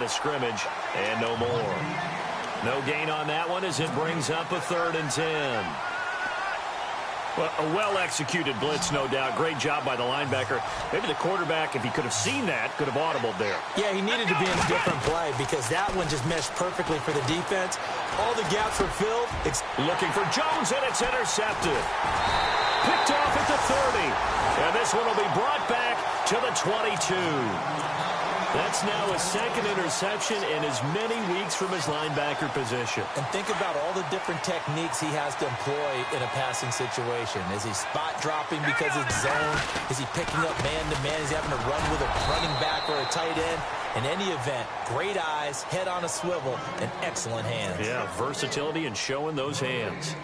of scrimmage and no more. No gain on that one as it brings up a 3rd and 10. Well, a well-executed blitz, no doubt. Great job by the linebacker. Maybe the quarterback, if he could have seen that, could have audibled there. Yeah, he needed to be in a different play because that one just meshed perfectly for the defense. All the gaps were filled. Looking for Jones, and it's intercepted. Picked off at the 30. And this one will be brought back to the 22. That's now a 2nd interception in as many weeks from his linebacker position. And think about all the different techniques he has to employ in a passing situation. Is he spot dropping because it's zone? Is he picking up man-to-man? Is he having to run with a running back or a tight end? In any event, great eyes, head on a swivel, and excellent hands. Yeah, versatility and showing those hands.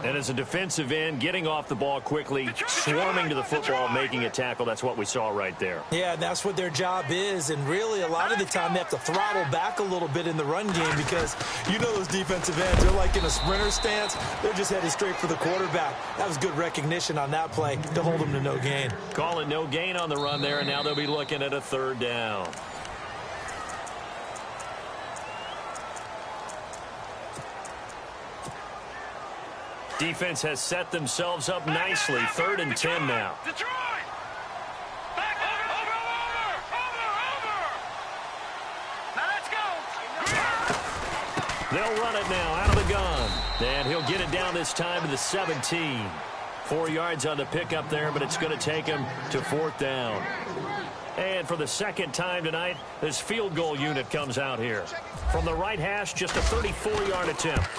And as a defensive end, getting off the ball quickly, swarming to the football, making a tackle, that's what we saw right there. Yeah, that's what their job is, and really a lot of the time they have to throttle back a little bit in the run game because you know those defensive ends, they're like in a sprinter stance. They're just headed straight for the quarterback. That was good recognition on that play to hold them to no gain. Calling no gain on the run there, and now they'll be looking at a 3rd down. Defense has set themselves up nicely. 3rd and 10 now. Detroit! Back over! Now let's go! They'll run it now out of the gun. And he'll get it down this time to the 17. 4 yards on the pickup there, but it's going to take him to 4th down. And for the 2nd time tonight, this field goal unit comes out here. From the right hash, just a 34-yard attempt.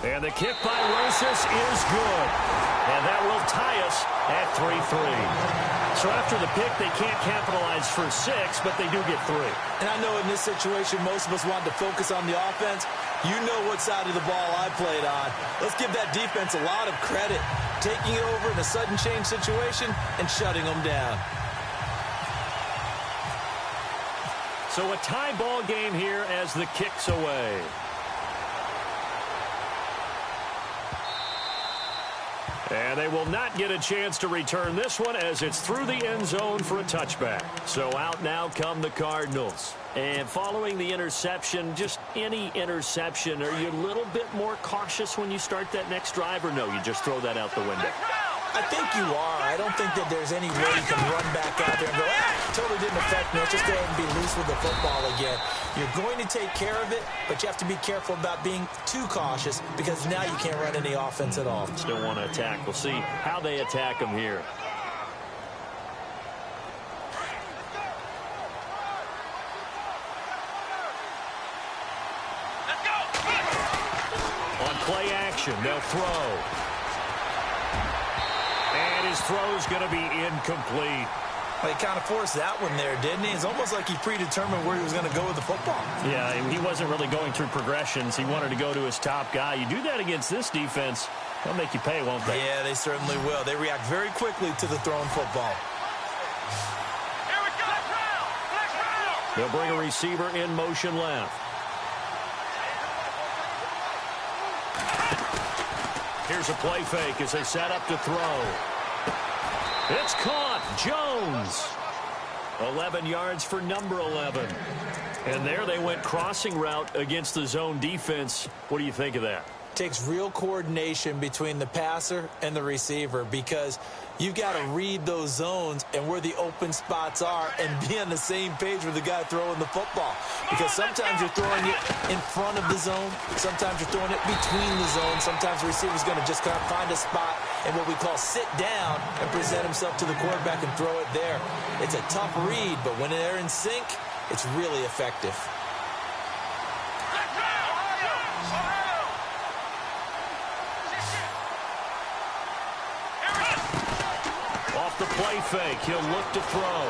And the kick by Rosas is good. And that will tie us at 3-3. So after the pick, they can't capitalize for 6, but they do get 3. And I know in this situation, most of us want to focus on the offense. You know what side of the ball I played on. Let's give that defense a lot of credit. Taking it over in a sudden change situation and shutting them down. So a tie ball game here as the kick's away. And they will not get a chance to return this one as it's through the end zone for a touchback. So out now come the Cardinals. And following the interception, just any interception, are you a little bit more cautious when you start that next drive, or no, you just throw that out the window? I think you are. I don't think that there's any way you can run back out there and go, totally didn't affect me. Let's just go ahead and be loose with the football again. You're going to take care of it, but you have to be careful about being too cautious because now you can't run any offense at all. Still want to attack. We'll see how they attack them here. Let's go! On play action, they'll throw. And his throw's going to be incomplete. Well, he kind of forced that one there, didn't he? It's almost like he predetermined where he was going to go with the football. Yeah, he wasn't really going through progressions. He wanted to go to his top guy. You do that against this defense, they'll make you pay, won't they? Yeah, they certainly will. They react very quickly to the thrown football. Here we go! Flex round! They'll bring a receiver in motion left. Here's a play fake as they set up to throw. It's caught. Jones. 11 yards for number 11. And there they went crossing route against the zone defense. What do you think of that? Takes real coordination between the passer and the receiver because you've got to read those zones and where the open spots are and be on the same page with the guy throwing the football. Because sometimes you're throwing it in front of the zone. Sometimes you're throwing it between the zones. Sometimes the receiver's going to just kind of find a spot and what we call sit down and present himself to the quarterback and throw it there. It's a tough read, but when they're in sync, it's really effective. Off the play fake, he'll look to throw.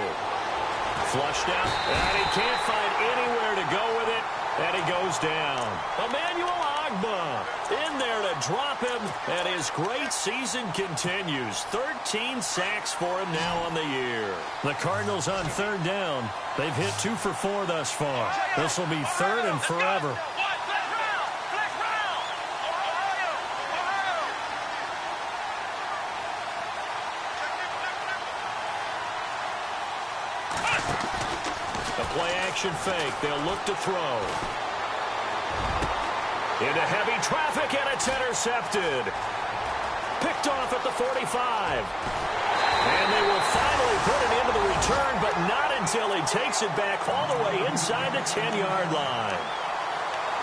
Flushed out, and he can't find anywhere to go with it, and he goes down. Emmanuel Agba in there to drop him, and his great season continues. 13 sacks for him now on the year. The Cardinals on 3rd down. They've hit 2 for 4 thus far. This will be 3rd and forever. play-action fake. They'll look to throw. Into heavy traffic, and it's intercepted. Picked off at the 45. And they will finally put it into the return, but not until he takes it back all the way inside the 10-yard line.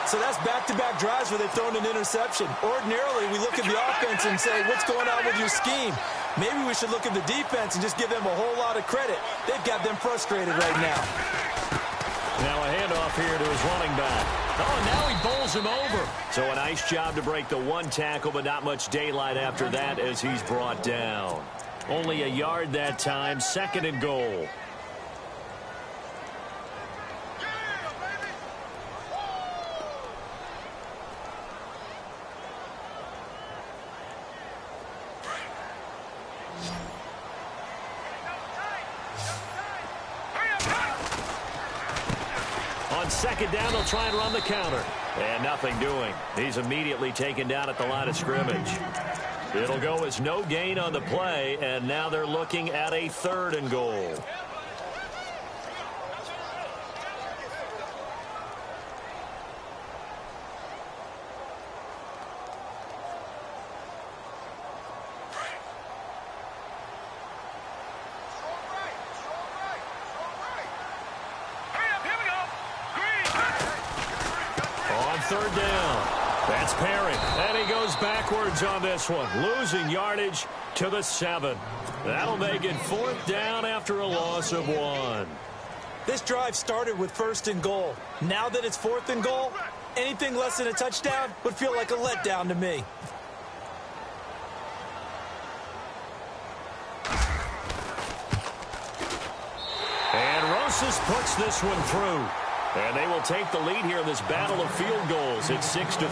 So that's back-to-back drives where they've thrown an interception. Ordinarily, we look at the offense and say, what's going on with your scheme? Maybe we should look at the defense and just give them a whole lot of credit. They've got them frustrated right now. Now a handoff here to his running back. Oh, and now he bowls him over. So a nice job to break the one tackle, but not much daylight after that as he's brought down. Only a yard that time, 2nd and goal. On 2nd down, they'll try and run the counter. And nothing doing. He's immediately taken down at the line of scrimmage. It'll go as no gain on the play, and now they're looking at a 3rd and goal. On 3rd down. That's Perry, and he goes backwards on this one, losing yardage to the 7. That'll make it 4th down after a loss of 1. This drive started with 1st and goal. Now that it's 4th and goal, anything less than a touchdown would feel like a letdown to me. And Rosas puts this one through. And they will take the lead here in this battle of field goals. It's 6-3.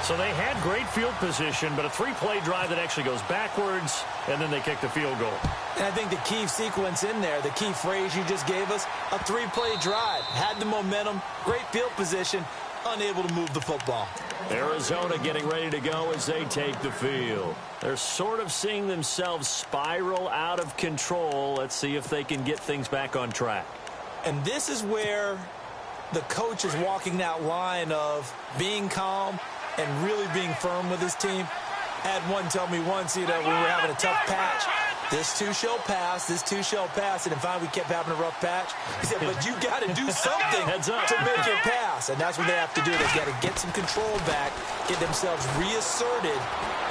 So they had great field position, but a 3-play drive that actually goes backwards, and then they kick the field goal. And I think the key sequence in there, the key phrase you just gave us, a 3-play drive. Had the momentum, great field position, unable to move the football. Arizona getting ready to go as they take the field. They're sort of seeing themselves spiral out of control. Let's see if they can get things back on track. And this is where the coach is walking that line of being calm and really being firm with his team. I had one tell me once, we were having a tough patch. This too shall pass, this too shall pass. And finally, we kept having a rough patch. He said, but you got to do something to make it pass. And that's what they have to do. They've got to get some control back, get themselves reasserted,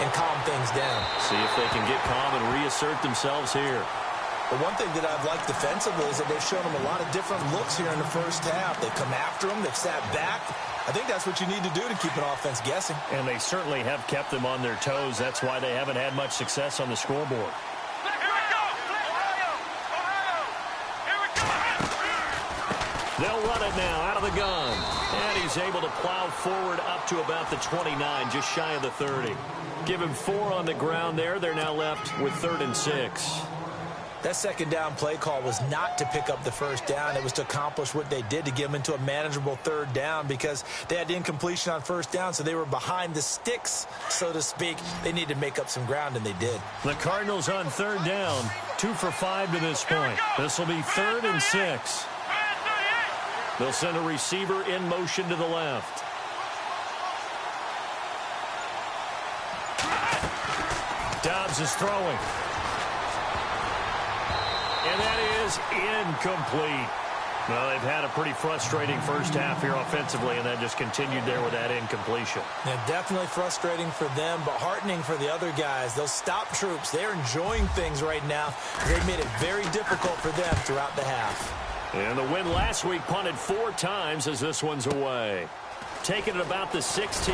and calm things down. See if they can get calm and reassert themselves here. But one thing that I've liked defensively is that they've shown them a lot of different looks here in the first half. They've come after them. They've sat back. I think that's what you need to do to keep an offense guessing. And they certainly have kept them on their toes. That's why they haven't had much success on the scoreboard. They'll run it now out of the gun. And he's able to plow forward up to about the 29, just shy of the 30. Give him 4 on the ground there. They're now left with 3rd and 6. That 2nd down play call was not to pick up the 1st down. It was to accomplish what they did, to get them into a manageable 3rd down, because they had incompletion on 1st down, so they were behind the sticks, so to speak. They needed to make up some ground, and they did. The Cardinals on 3rd down, 2 for 5 to this point. This will be 3rd and 6. They'll send a receiver in motion to the left. Dobbs is throwing. And that is incomplete. Well, they've had a pretty frustrating first half here offensively, and that just continued there with that incompletion. Yeah, definitely frustrating for them, but heartening for the other guys. Those stop troops, they're enjoying things right now. They've made it very difficult for them throughout the half. And the win last week punted 4 times as this one's away. Taking it about the 16.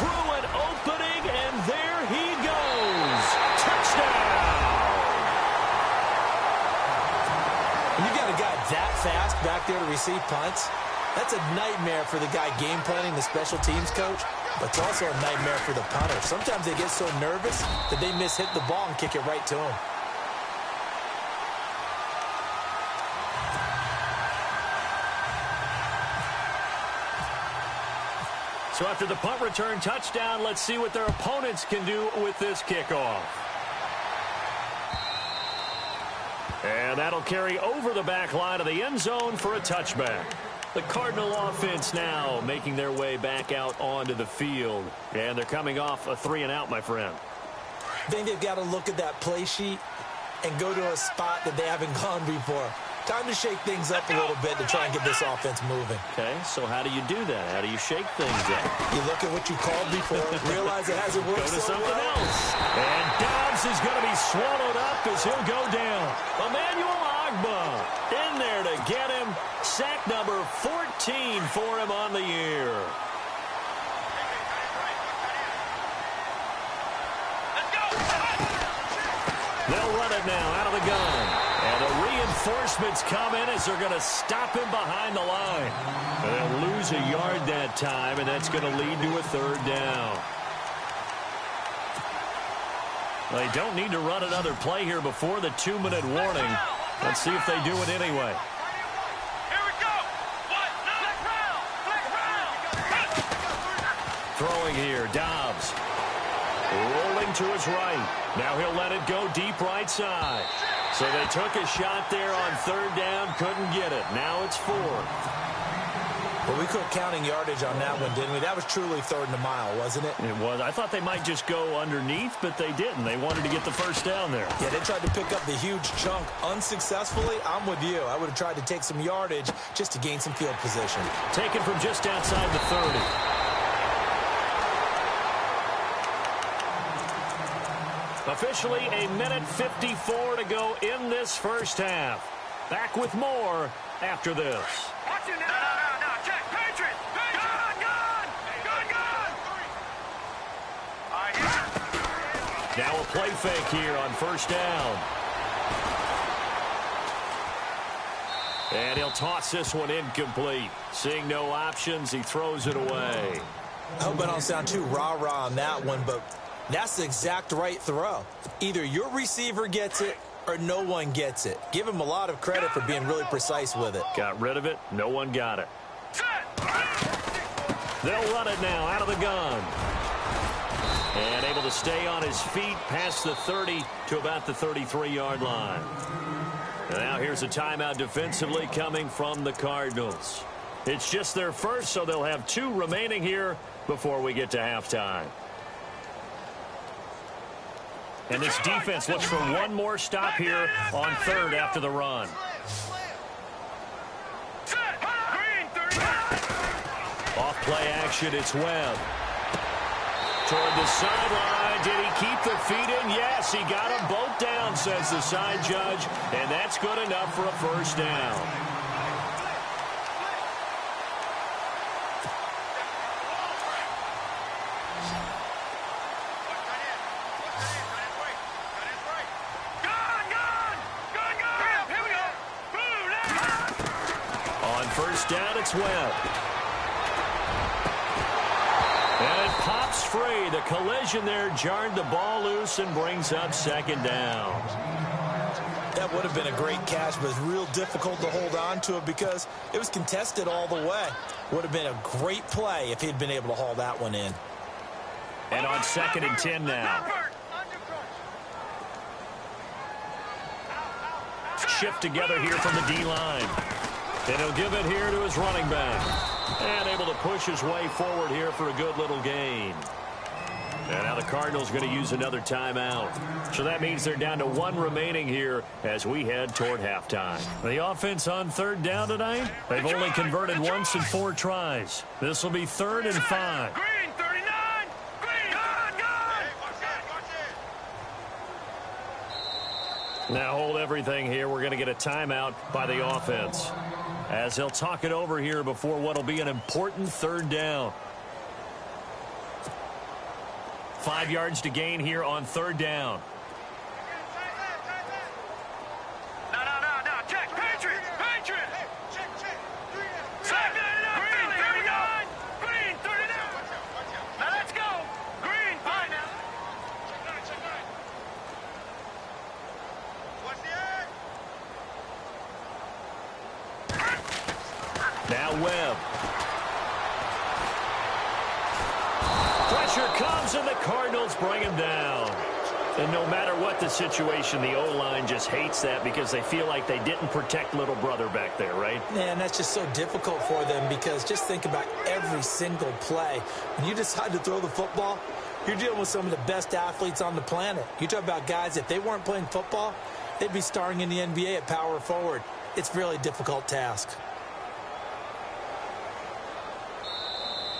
Through an opening, and there he goes. Touchdown! When you got a guy that fast back there to receive punts, that's a nightmare for the guy game planning, the special teams coach, but it's also a nightmare for the punter. Sometimes they get so nervous that they hit the ball and kick it right to him. So after the punt return touchdown, let's see what their opponents can do with this kickoff. And that'll carry over the back line of the end zone for a touchback. The Cardinal offense now making their way back out onto the field. And they're coming off a 3-and-out, my friend. I think they've got to look at that play sheet and go to a spot that they haven't gone before. Time to shake things up a little bit to try and get this offense moving. Okay, so how do you do that? How do you shake things up? You look at what you called before, realize it hasn't worked. Go to so something well. else. And Dobbs is going to be swallowed up as he'll go down. Emmanuel Ogbah in there to get him. Sack number 14 for him on the year. They'll run it now out of the gun. And the reinforcements come in as they're going to stop him behind the line. And they'll lose a yard that time, and that's going to lead to a 3rd down. They don't need to run another play here before the 2-minute warning. Let's see if they do it anyway. Here we go. What? Flex round. Throwing here, Dobbs. Rolling to his right. Now he'll let it go deep right side. So they took a shot there on 3rd down, couldn't get it. Now it's 4th. Well, we quit counting yardage on that one, didn't we? That was truly 3rd and a mile, wasn't it? It was. I thought they might just go underneath, but they didn't. They wanted to get the 1st down there. Yeah, they tried to pick up the huge chunk unsuccessfully. I'm with you. I would have tried to take some yardage just to gain some field position. Taken from just outside the 30. Officially a minute 54 to go in this first half. Back with more after this. Watch it now. No. Check. Patriot. Gun. All right, here. Now a play fake here on 1st down. And he'll toss this one incomplete. Seeing no options, he throws it away. I hope I don't sound too rah-rah on that one, but that's the exact right throw. Either your receiver gets it or no one gets it. Give him a lot of credit for being really precise with it. Got rid of it. No one got it. They'll run it now out of the gun. And able to stay on his feet past the 30 to about the 33-yard line. And now here's a timeout defensively coming from the Cardinals. It's just their first, so they'll have 2 remaining here before we get to halftime. And this defense looks for one more stop here on 3rd after the run. Off play action, it's Webb. Toward the sideline, did he keep the feet in? Yes, he got them both down, says the side judge, and that's good enough for a 1st down. On 1st down, it's Webb. And it pops free. The collision there jarred the ball loose and brings up 2nd down. That would have been a great catch, but it's real difficult to hold on to it because it was contested all the way. Would have been a great play if he'd been able to haul that one in. And on 2nd and 10 now. Shift together here from the D-line. And he'll give it here to his running back. And able to push his way forward here for a good little gain. And now the Cardinals going to use another timeout. So that means they're down to 1 remaining here as we head toward halftime. The offense on 3rd down tonight, they've only converted once in 4 tries. This will be 3rd and 5. Green, 39. Green. Gun. Now hold everything here. We're going to get a timeout by the offense as they'll talk it over here before what will be an important 3rd down. 5 yards to gain here on 3rd down. No. Check. Patriot. Check. Green, 39. Green, 39. Now let's go. Green, fine now. Now Webb. Cardinals bring him down. And no matter what the situation, the O-line just hates that because they feel like they didn't protect little brother back there, right? Man, that's just so difficult for them because just think about every single play. When you decide to throw the football, you're dealing with some of the best athletes on the planet. You talk about guys, if they weren't playing football, they'd be starring in the NBA at power forward. It's a really difficult task.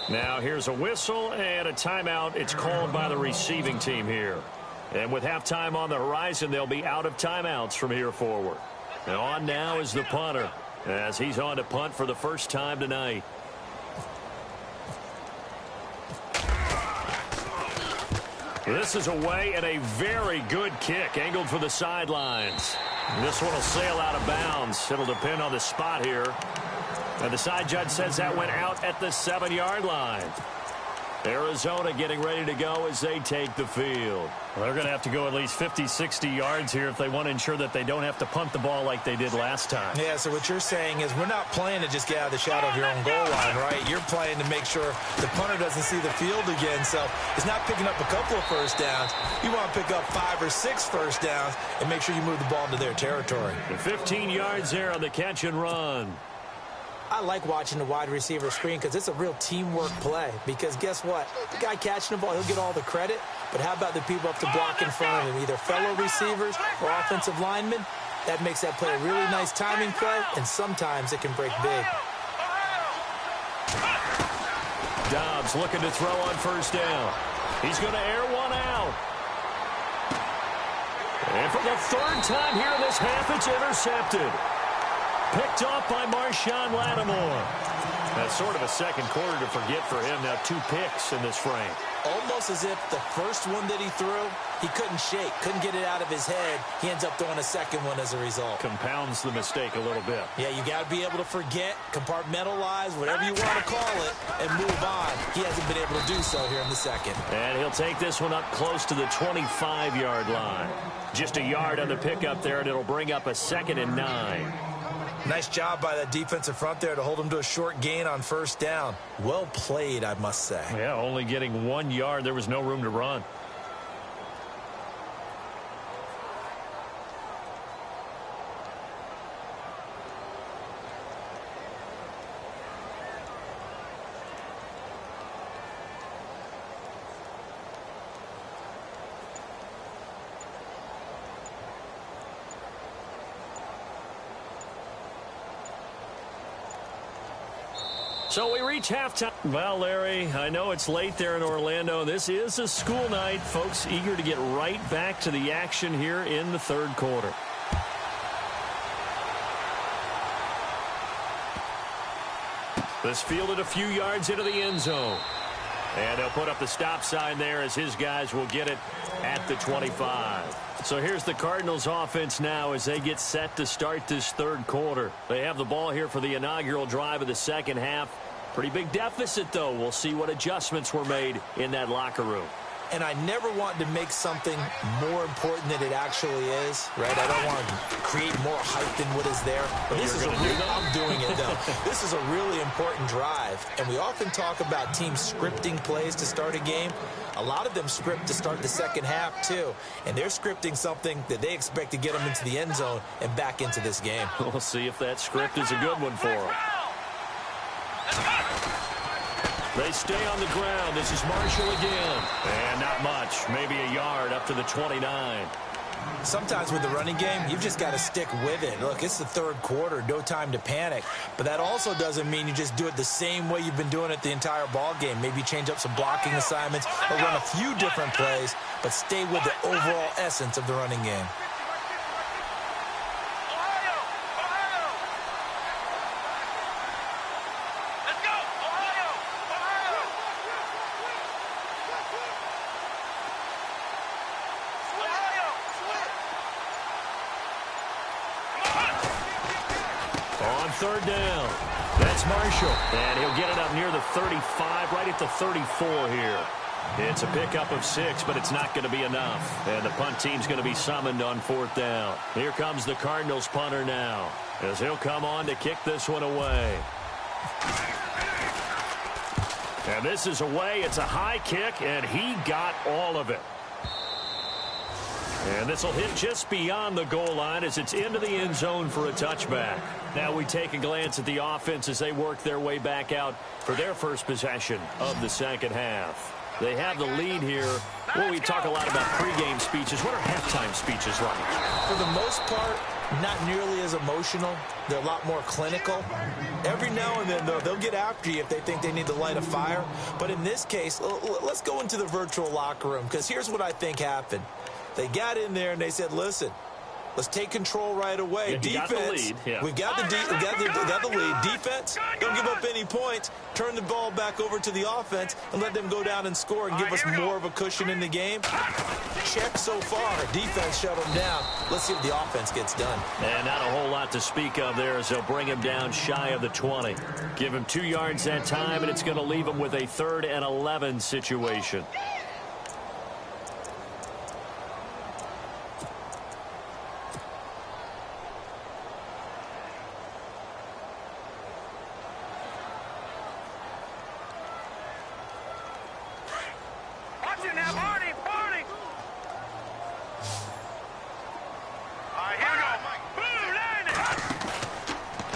Now here's a whistle and a timeout. It's called by the receiving team here. And with halftime on the horizon, they'll be out of timeouts from here forward. And on now is the punter as he's on to punt for the first time tonight. This is away and a very good kick angled for the sidelines. This one will sail out of bounds. It'll depend on the spot here. And the side judge says that went out at the 7-yard line. Arizona getting ready to go as they take the field. Well, they're going to have to go at least 50, 60 yards here if they want to ensure that they don't have to punt the ball like they did last time. Yeah, so what you're saying is we're not playing to just get out of the shadow of your own goal line, right? You're playing to make sure the punter doesn't see the field again. So it's not picking up a couple of first downs. You want to pick up 5 or 6 first downs and make sure you move the ball into their territory. And 15 yards there on the catch and run. I like watching the wide receiver screen because it's a real teamwork play. Because guess what? The guy catching the ball, he'll get all the credit. But how about the people up to block in front of him, either fellow receivers or offensive linemen? That makes that play a really nice timing play, and sometimes it can break big. Dobbs looking to throw on first down. He's going to air one out. And for the third time here in this half, it's intercepted. Picked off by Marshawn Lattimore. That's sort of a second quarter to forget for him. Now 2 picks in this frame. Almost as if the first one that he threw, he couldn't shake, couldn't get it out of his head. He ends up throwing a second one as a result. Compounds the mistake a little bit. Yeah, you got to be able to forget, compartmentalize, whatever you want to call it, and move on. He hasn't been able to do so here in the second. And he'll take this one up close to the 25-yard line. Just a yard on the pickup there, and it'll bring up a 2nd and 9. Nice job by that defensive front there to hold him to a short gain on first down. Well played, I must say. Yeah, only getting 1 yard. There was no room to run. So we reach halftime. Well, Larry, I know it's late there in Orlando. This is a school night. Folks eager to get right back to the action here in the third quarter. This fielded a few yards into the end zone. And they'll put up the stop sign there as his guys will get it at the 25. So here's the Cardinals offense now as they get set to start this third quarter. They have the ball here for the inaugural drive of the second half. Pretty big deficit, though. We'll see what adjustments were made in that locker room. And I never want to make something more important than it actually is, right? I don't want to create more hype than what is there. But this is I'm doing it, though. This is a really important drive. And we often talk about teams scripting plays to start a game. A lot of them script to start the second half, too. And they're scripting something that they expect to get them into the end zone and back into this game. We'll see if that script is a good one for them. They stay on the ground. This is Marshall again. And not much. Maybe a yard up to the 29. Sometimes with the running game, you've just got to stick with it. Look, it's the third quarter. No time to panic. But that also doesn't mean you just do it the same way you've been doing it the entire ball game. Maybe change up some blocking assignments or run a few different plays, but stay with the overall essence of the running game. Third down. That's Marshall. And he'll get it up near the 35, right at the 34 here. It's a pickup of 6, but it's not going to be enough. And the punt team's going to be summoned on fourth down. Here comes the Cardinals punter now, as he'll come on to kick this one away. And this is away. It's a high kick, and he got all of it. And this will hit just beyond the goal line as it's into the end zone for a touchback. Now we take a glance at the offense as they work their way back out for their first possession of the second half. They have the lead here. Well, we talk a lot about pregame speeches. What are halftime speeches like? For the most part, not nearly as emotional. They're a lot more clinical. Every now and then, though, they'll get after you if they think they need to light a fire. But in this case, let's go into the virtual locker room, because here's what I think happened. They got in there and they said, listen, let's take control right away. Yeah, Defense, we've got the lead. Defense, don't give up any points. Turn the ball back over to the offense and let them go down and score and give us more of a cushion in the game. Check so far. Defense shut them down. Let's see what the offense gets done. And not a whole lot to speak of there as they'll bring him down shy of the 20. Give him 2 yards that time, and it's going to leave him with a 3rd and 11 situation.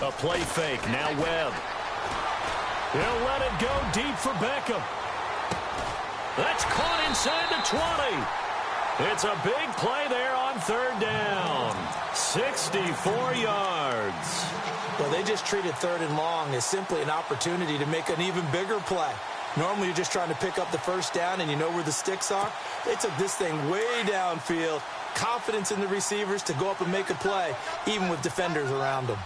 A play fake. Now Webb. He'll let it go deep for Beckham. That's caught inside the 20. It's a big play there on 3rd down. 64 yards. Well, they just treated 3rd and long as simply an opportunity to make an even bigger play. Normally, you're just trying to pick up the first down and you know where the sticks are. They took this thing way downfield. Confidence in the receivers to go up and make a play, even with defenders around them.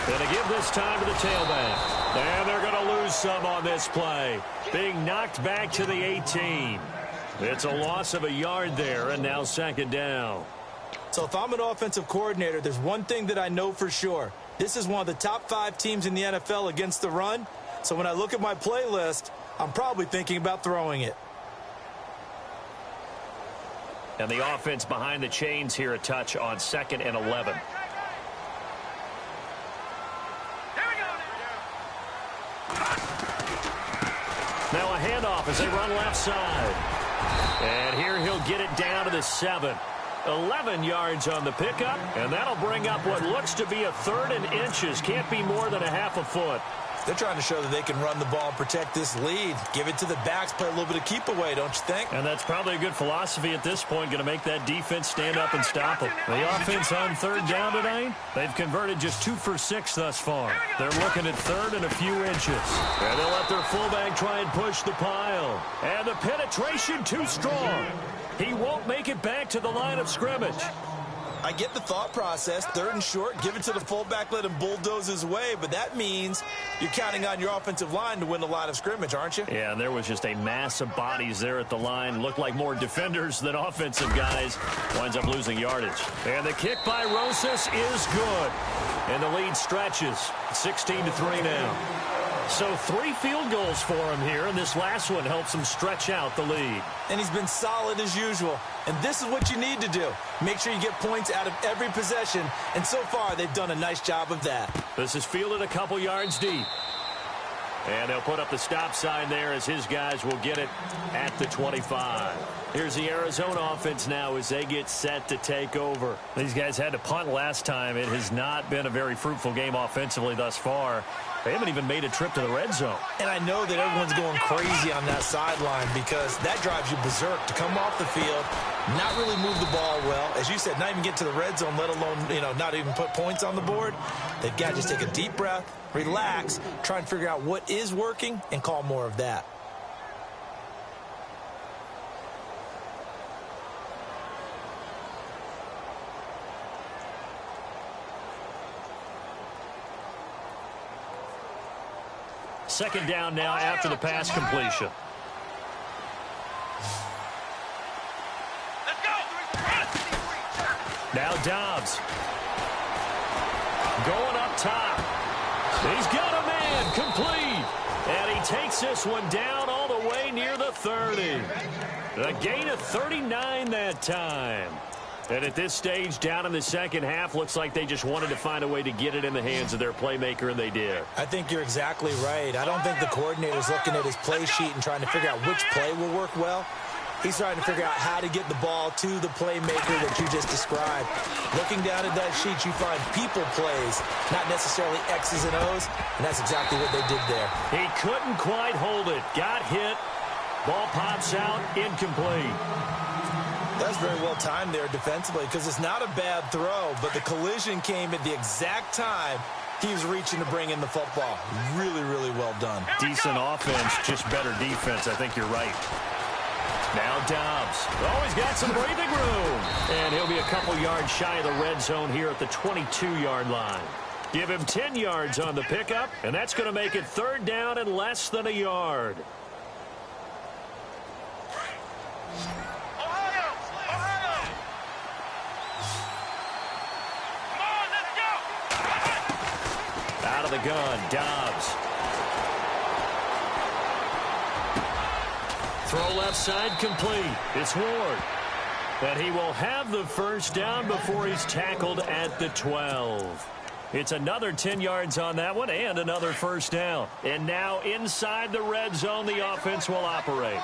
Going to give this time to the tailback. And they're going to lose some on this play. Being knocked back to the 18. It's a loss of a yard there, and now 2nd down. So if I'm an offensive coordinator, there's one thing that I know for sure. This is one of the top 5 teams in the NFL against the run. So when I look at my playlist, I'm probably thinking about throwing it. And the offense behind the chains here, a touch on 2nd and 11. Now a handoff as they run left side. And here he'll get it down to the 7. 11 yards on the pickup, and that'll bring up what looks to be a 3rd and inches. Can't be more than a half a foot. They're trying to show that they can run the ball and protect this lead. Give it to the backs, play a little bit of keep away, don't you think? And that's probably a good philosophy at this point, going to make that defense stand up and stop them. The offense on 3rd down tonight, they've converted just 2 for 6 thus far. They're looking at 3rd and a few inches. And they'll let their fullback try and push the pile. And the penetration too strong. He won't make it back to the line of scrimmage. I get the thought process. 3rd and short, give it to the fullback, let him bulldoze his way, but that means you're counting on your offensive line to win the line of scrimmage, aren't you? Yeah, and there was just a mass of bodies there at the line. Looked like more defenders than offensive guys. Winds up losing yardage. And the kick by Rosas is good. And the lead stretches. 16-3 now. So 3 field goals for him here, and this last one helps him stretch out the lead. And he's been solid as usual. And this is what you need to do. Make sure you get points out of every possession. And so far, they've done a nice job of that. This is fielded a couple yards deep. And they'll put up the stop sign there as his guys will get it at the 25. Here's the Arizona offense now as they get set to take over. These guys had to punt last time. It has not been a very fruitful game offensively thus far. They haven't even made a trip to the red zone. And I know that everyone's going crazy on that sideline because that drives you berserk to come off the field, not really move the ball well. As you said, not even get to the red zone, let alone, not even put points on the board. They've got to just take a deep breath, relax, try and figure out what is working, and call more of that. Second down now after the pass completion. Let's go. Now Dobbs. Going up top. He's got a man complete. And he takes this one down all the way near the 30. A gain of 39 that time. And at this stage, down in the second half, looks like they just wanted to find a way to get it in the hands of their playmaker, and they did. I think you're exactly right. I don't think the coordinator's looking at his play sheet and trying to figure out which play will work well. He's trying to figure out how to get the ball to the playmaker that you just described. Looking down at that sheet, you find people plays, not necessarily X's and O's, and that's exactly what they did there. He couldn't quite hold it. Got hit. Ball pops out, incomplete. That's very well timed there defensively because it's not a bad throw, but the collision came at the exact time he was reaching to bring in the football. Really, really well done. Decent offense, just better defense. I think you're right. Now Dobbs. Oh, he's got some breathing room. And he'll be a couple yards shy of the red zone here at the 22-yard line. Give him 10 yards on the pickup, and that's going to make it third down and less than a yard. Out of the gun, Dobbs. Throw left side complete. It's Ward. And he will have the first down before he's tackled at the 12. It's another 10 yards on that one and another first down. And now inside the red zone, the offense will operate.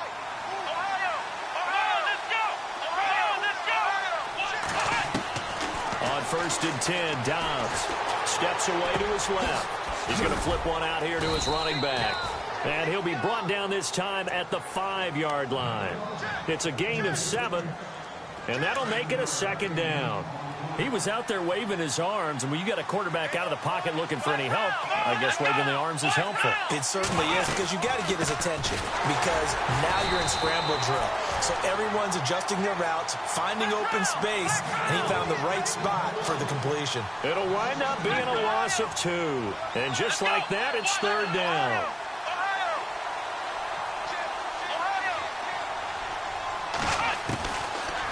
On first and 10, Dobbs steps away to his left. He's going to flip one out here to his running back. And he'll be brought down this time at the 5-yard line. It's a gain of 7, and that'll make it a second down. He was out there waving his arms, and when you got a quarterback out of the pocket looking for any help, I guess waving the arms is helpful. It certainly is, because you got to get his attention, because now you're in scramble drill. So everyone's adjusting their routes, finding open space, and he found the right spot for the completion. It'll wind up being a loss of 2. And just like that, it's third down.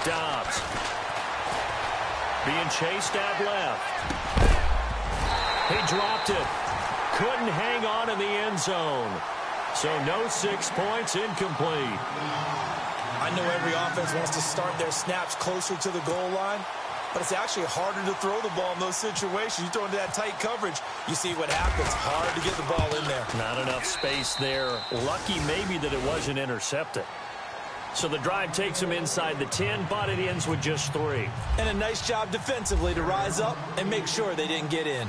Dobbs being chased out left. He dropped it. Couldn't hang on in the end zone. So no 6 points, incomplete. I know every offense wants to start their snaps closer to the goal line, but it's actually harder to throw the ball in those situations. You throw into that tight coverage, you see what happens. Hard to get the ball in there. Not enough space there. Lucky maybe that it wasn't intercepted. So the drive takes him inside the 10, but it ends with just 3. And a nice job defensively to rise up and make sure they didn't get in.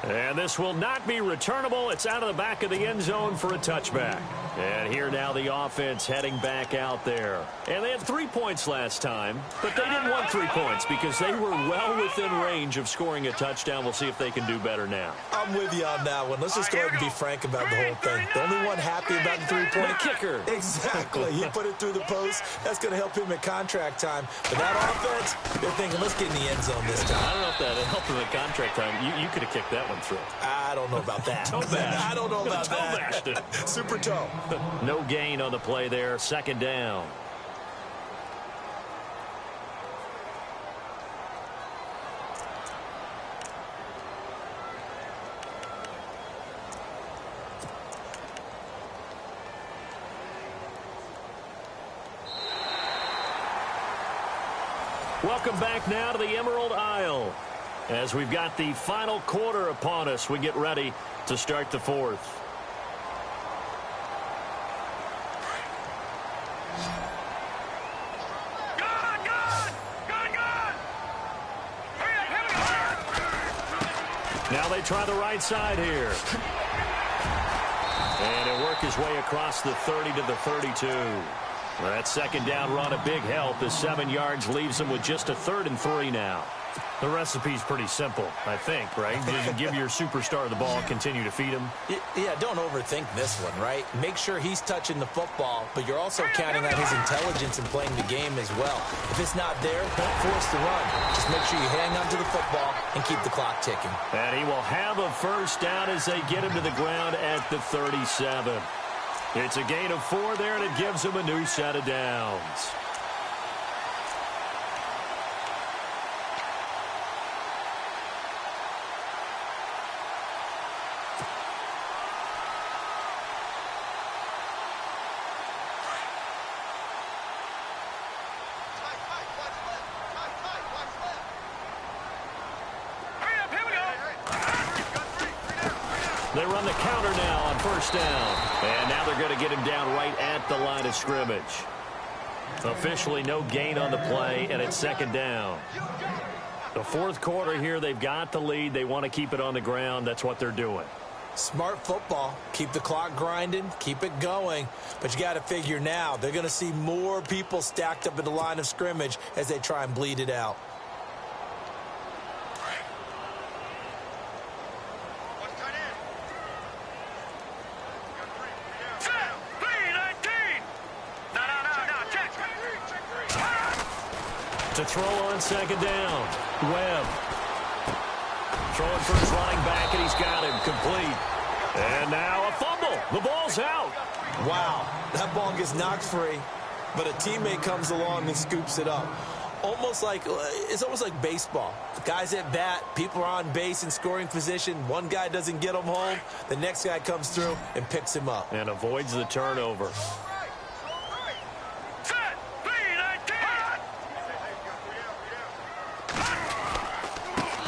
And this will not be returnable. It's out of the back of the end zone for a touchback. And here now the offense heading back out there. And they had 3 points last time, but they didn't want 3 points because they were well within range of scoring a touchdown. We'll see if they can do better now. I'm with you on that one. Let's just go ahead and be frank about the whole thing. The only one happy about the 3-point the kicker. Exactly. He put it through the post. That's going to help him at contract time. But that offense, they're thinking, let's get in the end zone this time. I don't know if that helped him at contract time. You could have kicked that one through. I don't know about that. I don't know about that. Super toe. No gain on the play there. Second down. Welcome back now to the Emerald Isle. As we've got the final quarter upon us, we get ready to start the fourth. Now they try the right side here. And he'll work his way across the 30 to the 32. That second down run, a big help as 7 yards leaves him with just a 3rd and 3 now. The recipe's pretty simple, I think, right? Just give your superstar the ball, continue to feed him. Yeah, don't overthink this one, right? Make sure he's touching the football, but you're also counting on his intelligence in playing the game as well. If it's not there, don't force the run. Just make sure you hang on to the football and keep the clock ticking. And he will have a first down as they get him to the ground at the 37. It's a gain of 4 there, and it gives him a new set of downs. They run the counter now on first down. And now they're going to get him down right at the line of scrimmage. Officially no gain on the play, and it's second down. The fourth quarter here, they've got the lead. They want to keep it on the ground. That's what they're doing. Smart football. Keep the clock grinding. Keep it going. But you got to figure now, they're going to see more people stacked up at the line of scrimmage as they try and bleed it out. To throw on second down. Webb. Throwing for his running back, and he's got him complete. And now a fumble. The ball's out. Wow, that ball gets knocked free, but a teammate comes along and scoops it up. It's almost like baseball. The guys at bat, people are on base in scoring position. One guy doesn't get him home. The next guy comes through and picks him up. And avoids the turnover.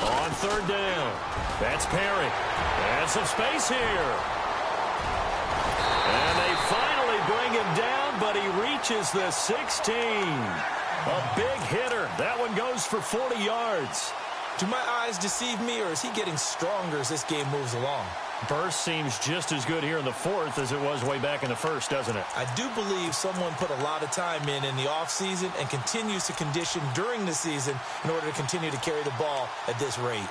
On third down. That's Perry. And some space here. And they finally bring him down, but he reaches the 16. A big hitter. That one goes for 40 yards. Do my eyes deceive me, or is he getting stronger as this game moves along? Burst seems just as good here in the fourth as it was way back in the first, doesn't it? I do believe someone put a lot of time in the offseason and continues to condition during the season in order to continue to carry the ball at this rate.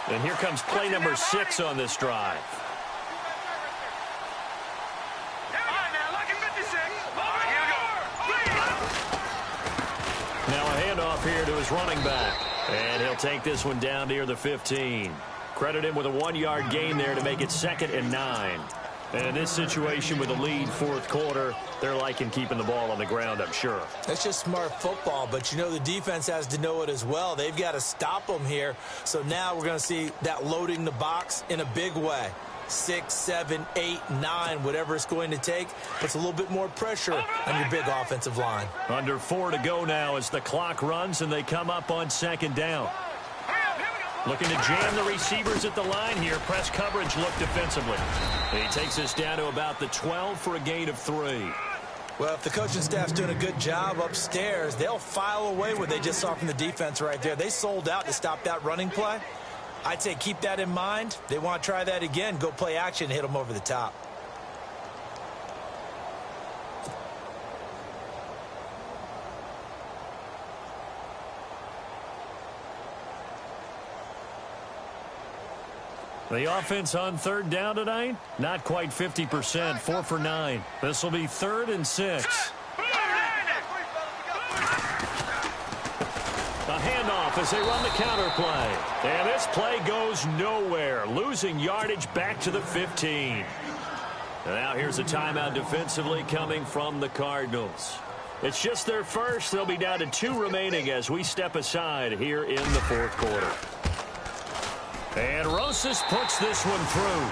And here comes play number 6 on this drive. Now a handoff here to his running back. And he'll take this one down near the 15. Credit him with a 1-yard gain there to make it 2nd and 9. And in this situation with a lead fourth quarter, they're liking keeping the ball on the ground, I'm sure. That's just smart football, but you know the defense has to know it as well. They've got to stop them here. So now we're going to see that loading the box in a big way. 6, 7, 8, 9, whatever it's going to take, puts a little bit more pressure on your big offensive line. Under 4 to go now as the clock runs and they come up on second down. Looking to jam the receivers at the line here. Press coverage look defensively. He takes us down to about the 12 for a gain of 3. Well, if the coaching staff's doing a good job upstairs, they'll file away what they just saw from the defense right there. They sold out to stop that running play. I'd say keep that in mind. They want to try that again. Go play action, hit them over the top. The offense on third down tonight, not quite 50%, 4 for 9. This will be 3rd and 6. A handoff as they run the counter play. And this play goes nowhere, losing yardage back to the 15. And now here's a timeout defensively coming from the Cardinals. It's just their first. They'll be down to 2 remaining as we step aside here in the fourth quarter. And Rosas puts this one through.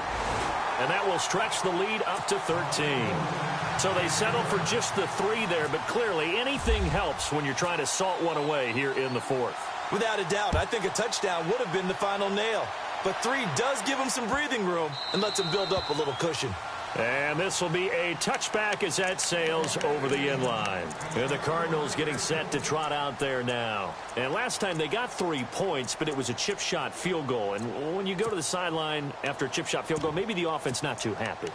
And that will stretch the lead up to 13. So they settle for just the 3 there, but clearly anything helps when you're trying to salt one away here in the fourth. Without a doubt, I think a touchdown would have been the final nail. But 3 does give them some breathing room and lets them build up a little cushion. And this will be a touchback as that sails over the end line. And the Cardinals getting set to trot out there now. And last time they got 3 points, but it was a chip shot field goal. And when you go to the sideline after a chip shot field goal, maybe the offense not too happy.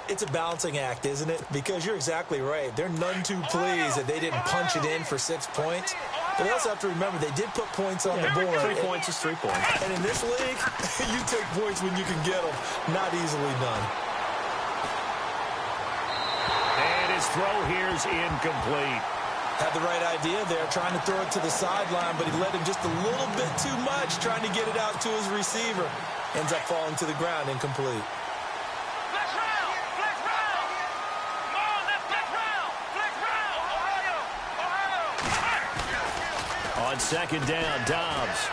It's a balancing act, isn't it? Because you're exactly right. They're none too pleased that they didn't punch it in for 6 points. But they also have to remember they did put points on the board. 3 points is 3 points. And in this league, you take points when you can get them. Not easily done. His throw here is incomplete. Had the right idea there, trying to throw it to the sideline, but he led him just a little bit too much, trying to get it out to his receiver. Ends up falling to the ground, incomplete. Flex round! Flex round! Come on, let's flex round! Flex round! Ohio! On second down, Dobbs.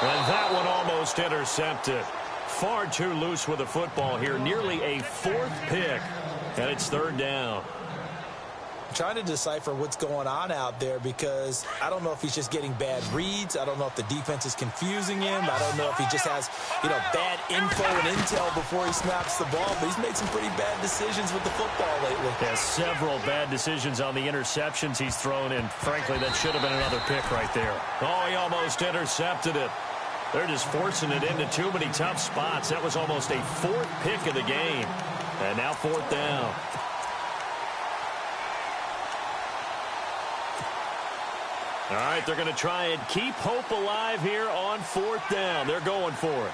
And that one almost intercepted. Far too loose with the football here. Nearly a 4th pick. And it's 3rd down. trying to decipher what's going on out there because I don't know if he's just getting bad reads. I don't know if the defense is confusing him. I don't know if he just has, bad info and intel before he snaps the ball. But he's made some pretty bad decisions with the football lately. Yeah, several bad decisions on the interceptions he's thrown, and frankly, that should have been another pick right there. Oh, he almost intercepted it. They're just forcing it into too many tough spots. That was almost a fourth pick of the game. And now fourth down. All right, they're going to try and keep hope alive here on fourth down. They're going for it.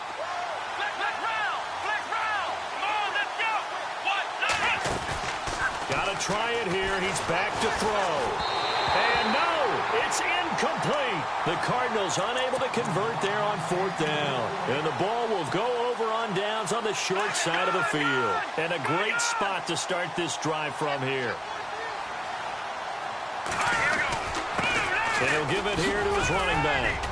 Got to try it here. He's back to throw. And no, it's incomplete. The Cardinals unable to convert there on fourth down. And the ball will go over on downs on the short side of the field. And a great spot to start this drive from here. And he'll give it here to his running back.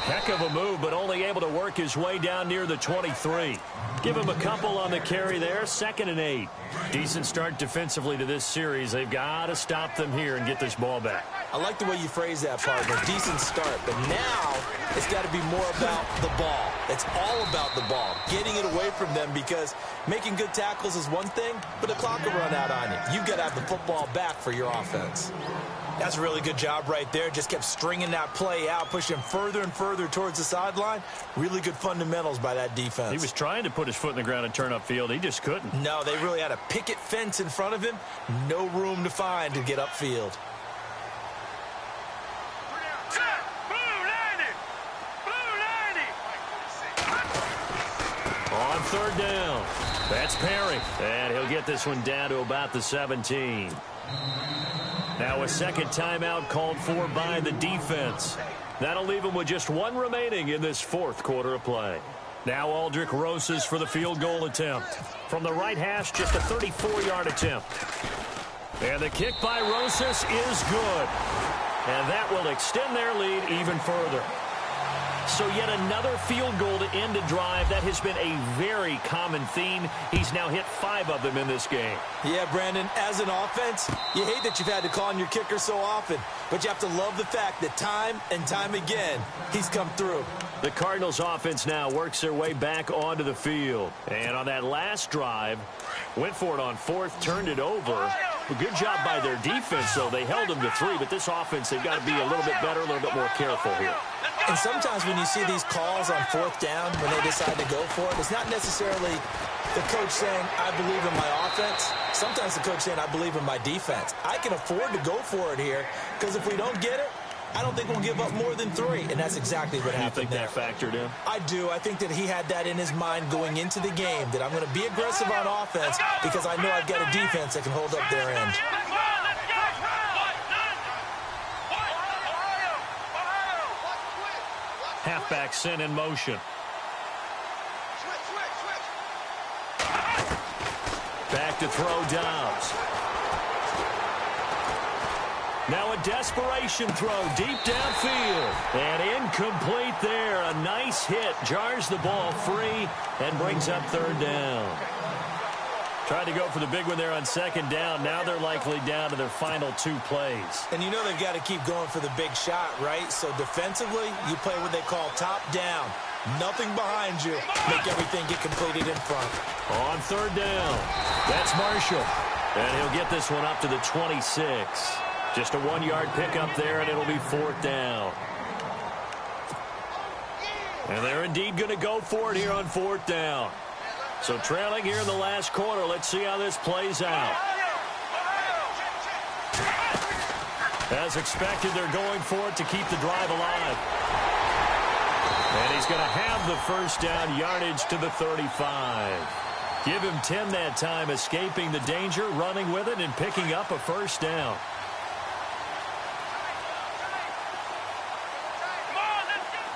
Heck of a move, but only able to work his way down near the 23. Give him a couple on the carry there, 2nd and 8. Decent start defensively to this series. They've got to stop them here and get this ball back. I like the way you phrase that, partner. Decent start, but now it's got to be more about the ball. It's all about the ball, getting it away from them because making good tackles is one thing, but the clock will run out on you. You've got to have the football back for your offense. That's a really good job right there. Just kept stringing that play out, pushing further and further towards the sideline. Really good fundamentals by that defense. He was trying to put his foot in the ground and turn upfield. He just couldn't. No, they really had a picket fence in front of him. No room to find to get upfield. On third down, that's Perry. And he'll get this one down to about the 17. Now a second timeout called for by the defense. That'll leave him with just one remaining in this fourth quarter of play. Now Aldrick Rosas for the field goal attempt. From the right hash, just a 34-yard attempt. And the kick by Rosas is good. And that will extend their lead even further. So yet another field goal to end a drive. That has been a very common theme. He's now hit 5 of them in this game. Yeah, Brandon, as an offense, you hate that you've had to call on your kicker so often, but you have to love the fact that time and time again, he's come through. The Cardinals offense now works their way back onto the field. And on that last drive, went for it on fourth, turned it over. A good job by their defense, though. They held them to 3, but this offense, they've got to be a little bit better, a little bit more careful here. And sometimes when you see these calls on fourth down, when they decide to go for it, it's not necessarily the coach saying, I believe in my offense. Sometimes the coach saying, I believe in my defense. I can afford to go for it here, because if we don't get it, I don't think we'll give up more than 3, and that's exactly what happened there. You think that factored in? I do. I think that he had that in his mind going into the game, that I'm going to be aggressive on offense because I know I've got a defense that can hold up their end. Halfback sent in motion. Back to throw Dobbs. Now a desperation throw deep downfield. And incomplete there. A nice hit. Jars the ball free and brings up third down. Tried to go for the big one there on second down. Now they're likely down to their final 2 plays. And you know they've got to keep going for the big shot, right? So defensively, you play what they call top down. Nothing behind you. Make everything get completed in front. On third down, that's Marshall. And he'll get this one up to the 26. Just a 1-yard pickup there, and it'll be fourth down. And they're indeed going to go for it here on fourth down. So trailing here in the last quarter. Let's see how this plays out. As expected, they're going for it to keep the drive alive. And he's going to have the first down, yardage to the 35. Give him 10 that time, escaping the danger, running with it, and picking up a first down.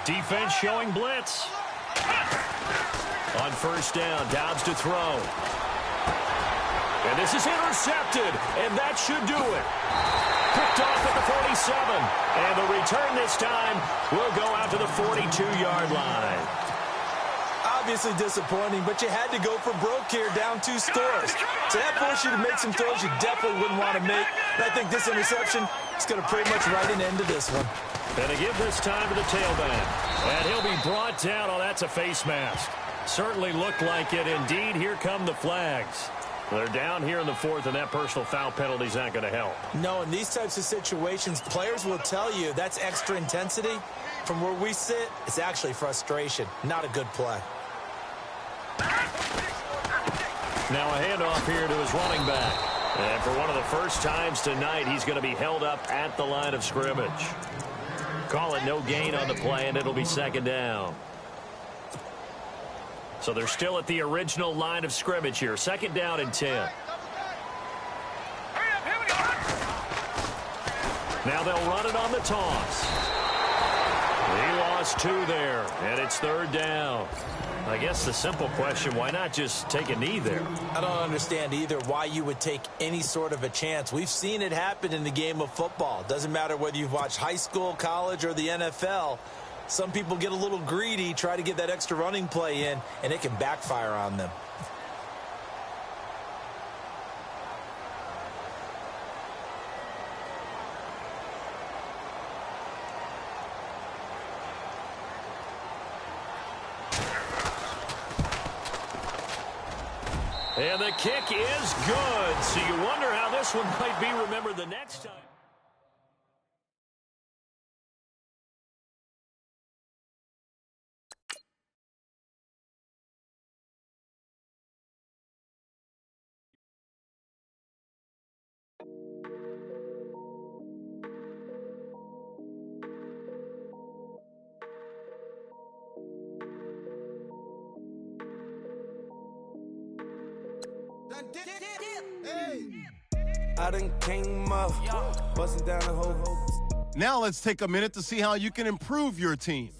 Defense showing blitz. On first down, Dobbs to throw. And this is intercepted, and that should do it. Picked off at the 47. And the return this time will go out to the 42-yard line. I'll obviously disappointing, but you had to go for broke here, down 2 scores. So that forced you to make some throws you definitely wouldn't want to make. And I think this interception is going to pretty much write an end to this one. And to give this time to the tailback. And he'll be brought down. Oh, that's a face mask. Certainly looked like it. Indeed, here come the flags. They're down here in the 4th, and that personal foul penalty is not going to help. No, in these types of situations, players will tell you that's extra intensity. From where we sit, it's actually frustration. Not a good play. Now a handoff here to his running back. And for one of the first times tonight, he's going to be held up at the line of scrimmage. Call it no gain on the play, and it'll be 2nd down. So they're still at the original line of scrimmage here. 2nd down and 10. Now they'll run it on the toss. He lost 2 there, and it's 3rd down. I guess the simple question, why not just take a knee there? I don't understand either why you would take any sort of a chance. We've seen it happen in the game of football. Doesn't matter whether you've watched high school, college, or the NFL. Some people get a little greedy, try to get that extra running play in, and it can backfire on them. And the kick is good. So you wonder how this one might be remembered the next time. I done came up, busting down the whole. Now let's take a minute to see how you can improve your team.